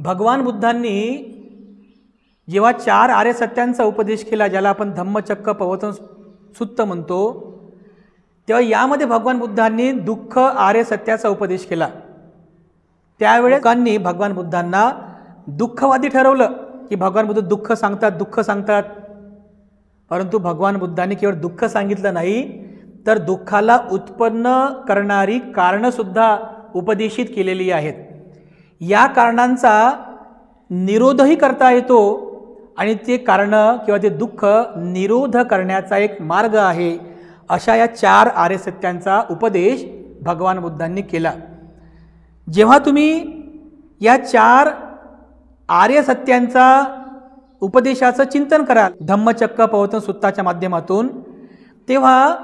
भगवान बुद्धांनी जेव्हा 4 आर्य सत्यांचा उपदेश केला, ज्याला आपण धम्मचक्क प्रवर्तन सुत्त म्हणतो, तेव्हा यामध्ये भगवान बुद्धांनी दुःख आर्य सत्याचा उपदेश केला। त्यावेळेस लोकांनी भगवान बुद्धांना दुःखवादी ठरवलं की भगवान बुद्ध दुःख सांगतात। परंतु भगवान बुद्धांनी केवळ दुःख सांगितलं नाही, तर दुःखाला उत्पन्न करणारी कारणंसुद्धा उपदेशित केलेली आहेत। या कारणांचा निरोधही करता येतो आणि ते कारण किंवा ते दुःख निरोध करण्याचा एक मार्ग आहे, अशा या 4 आर्य सत्यांचा उपदेश भगवान बुद्धांनी केला। जेव्हा तुम्ही या 4 आर्य सत्यांचा उपदेशाचं चिंतन कराल धम्मचक्क प्रवर्तन सुत्ताच्या माध्यमातून, तेव्हा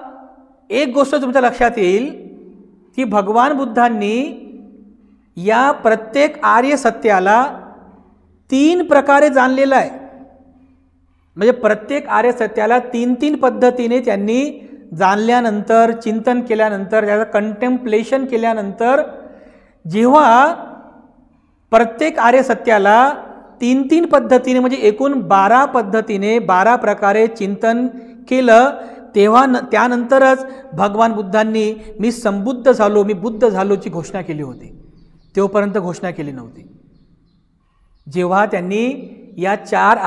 एक गोष्ट तुमच्या लक्षात येईल की भगवान बुद्धांनी या प्रत्येक आर्य सत्याला 3 प्रकारे जाणलेलं आहे। म्हणजे प्रत्येक आर्य सत्याला 3 पद्धतीने त्यांनी जाणल्यानंतर, चिंतन केल्यानंतर, त्याचं कंटेम्प्लेशन केल्यानंतर, जेव्हा प्रत्येक आर्य सत्याला 3 पद्धतीने म्हणजे एकूण 12 पद्धतीने 12 प्रकारे चिंतन केलं, तेव्हा त्यानंतरच भगवान बुद्धांनी मी संबुद्ध झालो, मी बुद्ध झालोची घोषणा केली होती। तोपर्यंत घोषणा केली नव्हती। जेव्हा त्यांनी या 4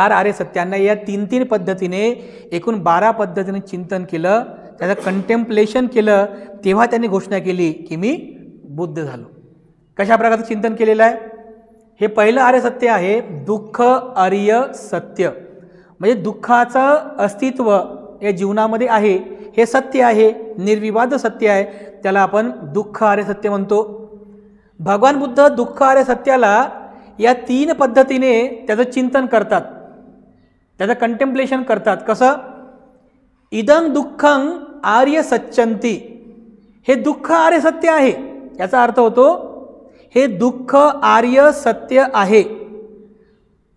आर्य सत्यांना या 3 पद्धतीने एकूण 12 पद्धतीने चिंतन केलं, त्याचं कंटेम्प्लेशन केलं, तेव्हा त्यांनी घोषणा केली की मी बुद्ध झालो। कशा प्रकारचं चिंतन केलेलं आहे? हे पहिलं आर्य सत्य आहे दुःख आर्य सत्य। म्हणजे दुःखाचं अस्तित्व या जीवनामध्ये आहे, हे सत्य आहे, निर्विवाद सत्य आहे, त्याला आपण दुःख आर्य सत्य म्हणतो। भगवान बुद्ध दुःख आर्य सत्याला या 3 पद्धतीने त्याचं चिंतन करतात, त्याचं कंटेम्प्लेशन करतात। कसं? इदं दुःखं आर्य सच्चंती, हे दुःख आर्य सत्य आहे, याचा अर्थ होतो हे दुःख आर्य सत्य आहे।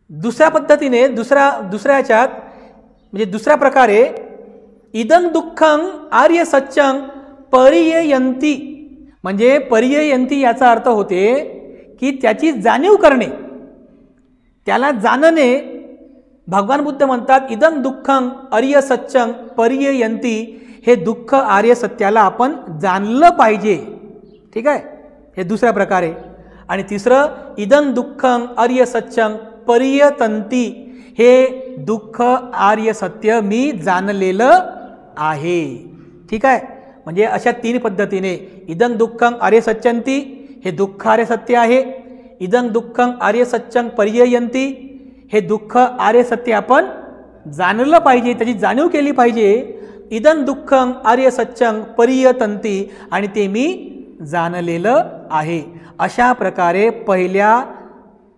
दुसऱ्या पद्धतीने दुसऱ्याच्यात म्हणजे दुसऱ्या प्रकारे इदं दुःखं आर्य सच्चं परिययंती, म्हणजे परिययंती याचा अर्थ होते की त्याची जाणीव करणे, त्याला जाणणे। भगवान बुद्ध म्हणतात इदं दुःखं आर्य सच्चं परिययंती, हे दुःख आर्य सत्याला आपण जाणलं पाहिजे। ठीक आहे, हे दुसऱ्या प्रकारे। आणि तिसरं इदं दुःखं आर्य सच्चं परियतंती, हे दुःख आर्य सत्य मी जाणलेलं आहे। ठीक आहे, म्हणजे अशा 3 पद्धतीने इदं दुःखं आर्य सच्चंती, हे दुःख आर्य सत्य आहे। इदं दुःखं आर्य सच्चं परिययंती, हे दुःख आर्य सत्य आपण जाणलं पाहिजे, त्याची जाणीव केली पाहिजे। इदं दुःखं आर्य सच्चं परियतंती, आणि ते मी जाणलेलं आहे। अशा प्रकारे पहिल्या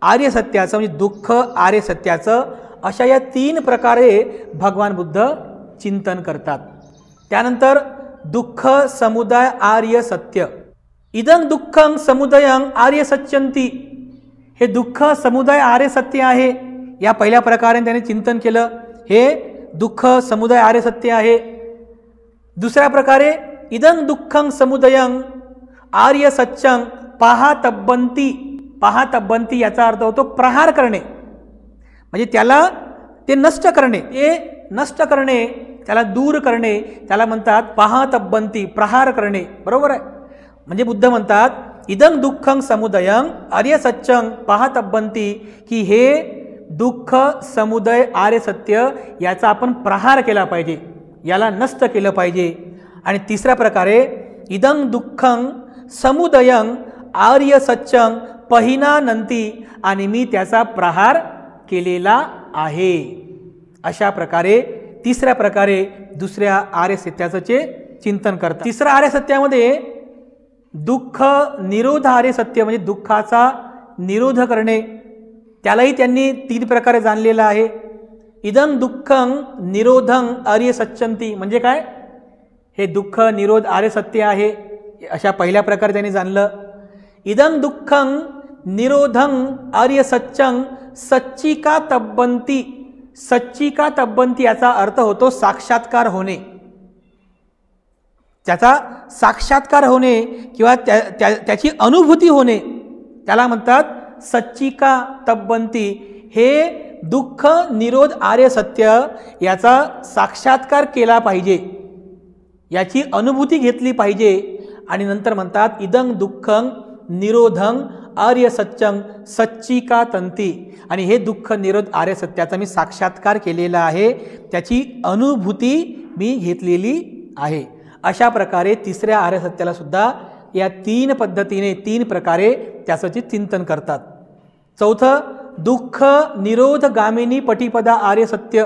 आर्य सत्याचं म्हणजे दुःख आर्य सत्याचं अशा या 3 प्रकारे भगवान बुद्ध चिंतन करतात। त्यानंतर दुःख समुदाय आर्य सत्य, इदं दुःखं समुदायं आर्य सच्चंती, हे दुःख समुदाय आर्य सत्य आहे। या पहिल्या प्रकारे त्याने चिंतन केलं, हे दुःख समुदाय आर्य सत्य आहे। दुसऱ्या प्रकारे इदं दुःखं समुदायं आर्य सच्चं पाहतब्बंती, पाहतब्बंती याचा अर्थ होतो प्रहार करणे, म्हणजे त्याला ते नष्ट करणे, ते नष्ट करणे, त्याला दूर करणे, त्याला म्हणतात पाहतब्बंती, प्रहार करणे। बरोबर आहे? म्हणजे बुद्ध म्हणतात इदं दुःखं समुदायं आर्य सच्चं पाहतब्बंती, की हे दुःख समुदाय आर्य सत्य याचा आपण प्रहार केला पाहिजे, याला नष्ट केलं पाहिजे। आणि तिसऱ्या प्रकारे इदं दुःखं समुदायं आर्य सच्चं पहिनानंती, आणि मी त्याचा प्रहार केलेला आहे। अशा प्रकारे तिसऱ्या प्रकारे दुसऱ्या आर्य सत्याचे चिंतन करतात। तिसऱ्या आर्य सत्यामध्ये दुःख निरोध आर्य सत्य, म्हणजे दुःखाचा निरोध करणे, त्यालाही त्यांनी 3 प्रकारे जाणलेलं आहे। इदं दुःखं निरोधं आर्य सच्चंती, म्हणजे काय? हे दुःख निरोध आर्य सत्य आहे, अशा पहिल्या प्रकारे त्यांनी जाणलं। इदं दुःखं निरोधं आर्य सच्चं सच्चिका तब्बंती, सच्चिका तब्बंती याचा अर्थ होतो साक्षात्कार होणे, त्याचा साक्षात्कार होणे किंवा त्याची अनुभूती होणे, त्याला म्हणतात सच्चिका तब्बंती, हे दुःख निरोध आर्य सत्य याचा साक्षात्कार केला पाहिजे, याची अनुभूती घेतली पाहिजे. आणि नंतर म्हणतात इदं दुःखं निरोधं आर्य सत्यं सच्चिका तंती, आणि हे दुःख निरोध आर्य सत्याचा मी साक्षात्कार केलेला आहे, त्याची अनुभूती मी घेतलेली आहे. अशा प्रकारे तिसऱ्या आर्य सत्याला सुद्धा या 3 पद्धतीने 3 प्रकारे त्याचं चिंतन करतात. चौथं, दुःख निरोध गामिनी पटिपदा आर्य सत्य,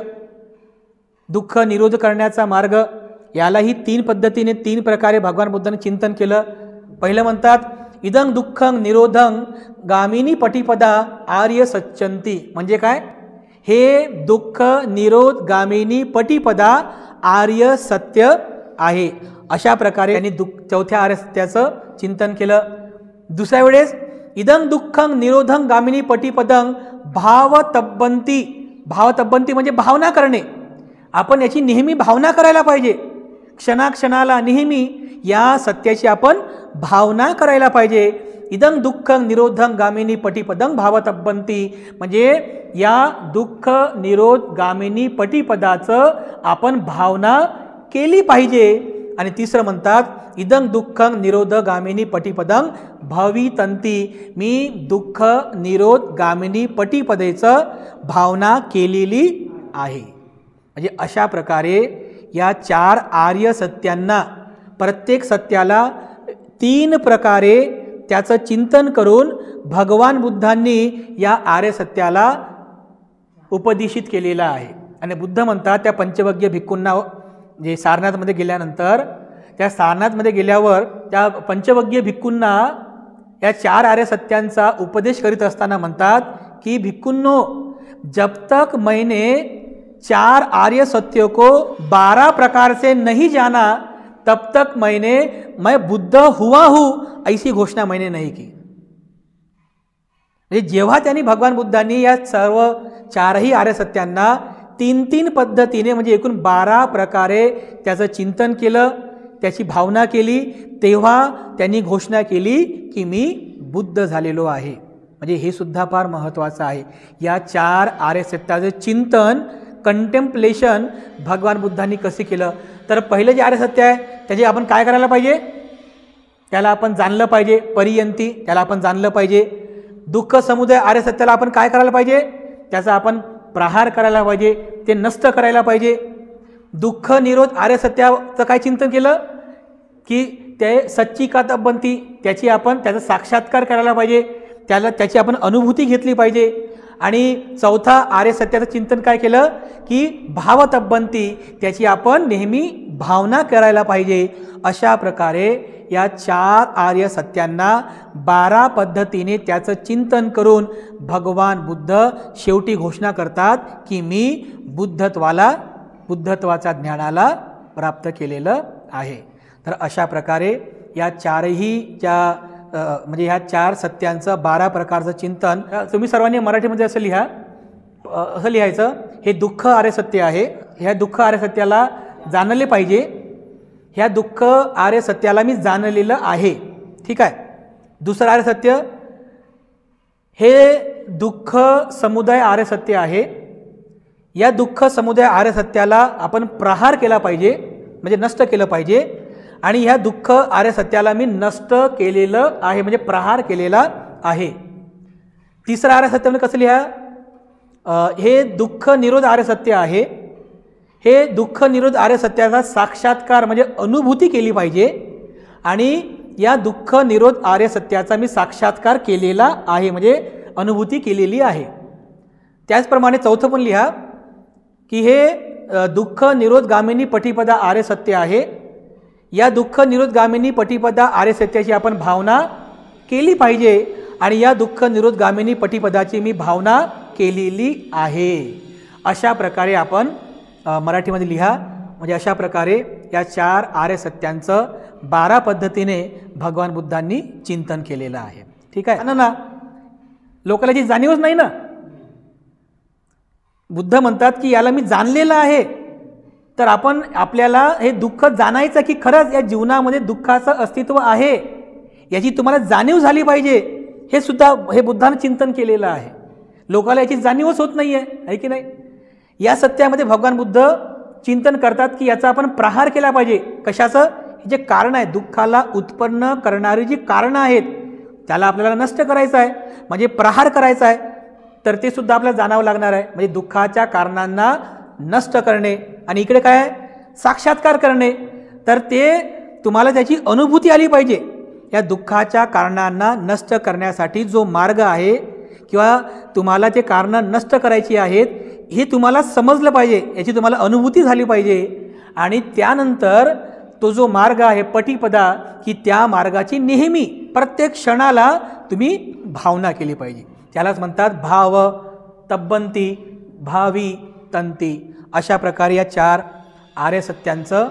दुःख निरोध करण्याचा मार्ग, यालाही 3 पद्धतीने 3 प्रकारे भगवान बुद्धांनी चिंतन केलं. पहिलं म्हणतात इदं दुःखं निरोधं गामिनी पटिपदा आर्य सच्चंती, म्हणजे काय, हे दुःख निरोध गामिनी पटिपदा आर्य सत्य आहे. अशा प्रकारे त्यांनी चौथ्या आर्य सत्याचं चिंतन केलं. दुसऱ्या वेळेस इदं दुःखं निरोधं गामिनी पटिपदं भावतब्बंती, भावतब्बंती म्हणजे भावना करणे, आपण याची नेहमी भावना करायला पाहिजे, क्षणाक्षणाला नेहमी या सत्याची आपण भावना करायला पाहिजे. इदं दुःखं निरोधं गामिनी पटिपदं भावतब्बंती, म्हणजे या दुःख निरोध गामिनी पटिपदाचं आपण भावना केली पाहिजे. आणि तिसरं म्हणतात इदं दुःखं निरोध गामिनी पटिपदं भवितंती, मी दुःख निरोध गामिनी पटिपदेचं भावना केलेली आहे. म्हणजे अशा प्रकारे या 4 आर्य सत्यांना, प्रत्येक सत्याला 3 प्रकारे त्याचं चिंतन करून भगवान बुद्धांनी या आर्य सत्याला उपदेशित केलेलं आहे. आणि बुद्ध म्हणतात त्या पंचवग्य भिक्खूंना, जे सारनाथमध्ये गेल्यानंतर, त्या सारनाथमध्ये गेल्यावर त्या पंचवग्य भिक्खूंना या 4 आर्य सत्यांचा उपदेश करीत असताना म्हणतात की भिक्खुन्नो, जब तक मैंने 4 आर्य सत्यों को 12 प्रकार से नहीं जाना तब तक मैं बुद्ध हुआ हूँ ऐसी घोषणा मैंने नहीं की. म्हणजे जेव्हा त्यांनी भगवान बुद्धांनी या सर्व 4ही आर्य सत्यांना 3-3 पद्धतीने, म्हणजे एकूण 12 प्रकारे त्याचं चिंतन केलं, त्याची भावना केली, तेव्हा त्यांनी घोषणा केली की मी बुद्ध झालेलो आहे. म्हणजे हे सुद्धा फार महत्त्वाचं आहे. या 4 आर्य सत्याचं चिंतन, कंटेम्प्लेशन भगवान बुद्धांनी कसे केलं, तर पहिलं जे आर्य सत्य आहे त्याचे आपण काय करायला पाहिजे, त्याला आपण जाणलं पाहिजे, परियंती त्याला आपण जाणलं पाहिजे. दुःख समुदय आर्य सत्याला आपण काय करायला पाहिजे, त्याचा आपण प्रहार करायला पाहिजे, ते नष्ट करायला पाहिजे. दुःख निरोध आर्य सत्याचं काय चिंतन केलं की ते सच्चिका तब्बंती, त्याचा साक्षात्कार करायला पाहिजे, त्याची आपण अनुभूती घेतली पाहिजे. आणि चौथा आर्य सत्याचं चिंतन काय केलं की भावतब्बंती, त्याची आपण नेहमी भावना करायला पाहिजे. अशा प्रकारे या 4 आर्य सत्यांना 12 पद्धतीने त्याचं चिंतन करून भगवान बुद्ध शेवटी घोषणा करतात की मी बुद्धत्वाचा ज्ञानाला प्राप्त केलेलं आहे. तर अशा प्रकारे या 4ही म्हणजे ह्या 4 सत्यांचं 12 प्रकारचं चिंतन तुम्ही सर्वांनी मराठीमध्ये असं लिहायचं, हे दुःख आर्य सत्य आहे, ह्या दुःख आर्य सत्याला जाणले पाहिजे, ह्या दुःख आर्य सत्याला मी जाणलेलं आहे. ठीक आहे. दुसरं आर्य सत्य, हे दुःख समुदाय आर्य सत्य आहे, या दुःख समुदाय आर्य सत्याला आपण प्रहार केला पाहिजे, म्हणजे नष्ट केलं पाहिजे. आणि ह्या दुःख आर्य सत्याला मी नष्ट केलेलं आहे, म्हणजे प्रहार केलेला आहे. तिसरं आर्य सत्य म्हणजे कसं लिहा, हे दुःख निरोध आर्य सत्य आहे, हे दुःख निरोध आर्य सत्याचा साक्षात्कार म्हणजे अनुभूती केली पाहिजे. आणि या दुःख निरोध आर्य सत्याचा मी साक्षात्कार केलेला आहे, म्हणजे अनुभूती केलेली आहे. त्याचप्रमाणे चौथं पण लिहा की हे दुःख निरोध गामिनी पटिपदा आर्य सत्य आहे, या दुःख निरोध गामिनी पटिपदा आर्य सत्याची आपण भावना केली पाहिजे. आणि या दुःख निरोध गामिनी पटिपदाची मी भावना केलेली आहे. अशा प्रकारे आपण मराठीमध्ये लिहा. म्हणजे अशा प्रकारे या 4 आर्य सत्यांचं 12 पद्धतीने भगवान बुद्धांनी चिंतन केलेलं आहे. ठीक आहे ना. लोकांना जी जाणीवच नाही ना, बुद्ध म्हणतात की याला मी जाणलेलं आहे, तर आपल्याला हे दुःख जाणायचं की खरंच या जीवनामध्ये दुःखाचं अस्तित्व आहे याची तुम्हाला जाणीव झाली पाहिजे. हे सुद्धा हे बुद्धानं चिंतन केलेलं आहे. लोकाला याची जाणीवच होत नाही आहे की नाही. या सत्यामध्ये भगवान बुद्ध चिंतन करतात की याचा आपण प्रहार केला पाहिजे. कशाचं? हे जे कारण आहे, दुःखाला उत्पन्न करणारी जी कारणं आहेत त्याला आपल्याला नष्ट करायचं आहे, म्हणजे प्रहार करायचा आहे. तर ते सुद्धा आपल्याला जाणावं लागणार आहे. म्हणजे दुःखाच्या कारणांना नष्ट करणे आणि इकडे काय आहे, साक्षात्कार करणे. तर ते तुम्हाला त्याची अनुभूती आली पाहिजे. या दुःखाच्या कारणांना नष्ट करण्यासाठी जो मार्ग आहे किंवा तुम्हाला ते कारणं नष्ट करायची आहेत हे तुम्हाला समजलं पाहिजे, याची तुम्हाला अनुभूती झाली पाहिजे. आणि त्यानंतर तो जो मार्ग आहे पटीपदा, की त्या मार्गाची नेहमी प्रत्येक क्षणाला तुम्ही भावना केली पाहिजे. त्यालाच म्हणतात भाव तब्बंती भावी तंती. अशा प्रकारे या 4 आर्य सत्यांचं